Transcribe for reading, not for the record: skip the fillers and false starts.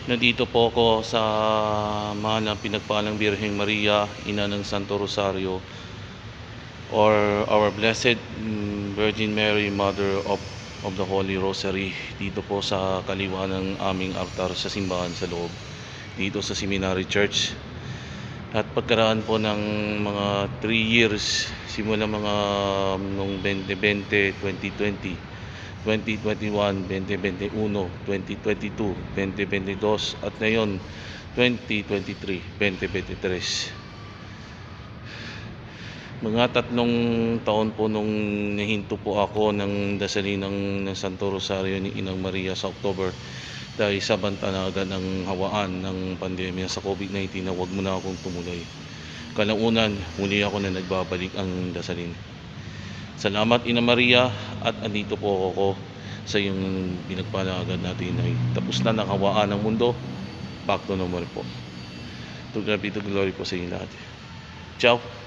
Nandito po ako sa mahal na pinagpalang Birheng Maria, Ina ng Santo Rosario, or our Blessed Virgin Mary, Mother of the Holy Rosary, dito po sa kaliwa ng aming altar sa simbahan sa loob, dito sa Seminary Church. At pagkaraan po ng mga 3 years, simula mga noong 2020, 2020, 2021, 2021, 2022, 2022 at ngayon 2023, 2023. Mga 3 taon po nung nahinto po ako ng dasalin ng Santo Rosario ni Inang Maria sa October dahil sa bantanagan ng hawaan ng pandemya sa COVID-19 na wag mo na akong tumuloy. Kalaunan, muli ako na nagbabalik ang dasalin. Salamat Ina Maria, at andito po ako sa iyong pinagpanagan natin ay tapos na ng hawaan ng mundo. Back to normal po. To God be the glory po sa inyo lahat. Ciao!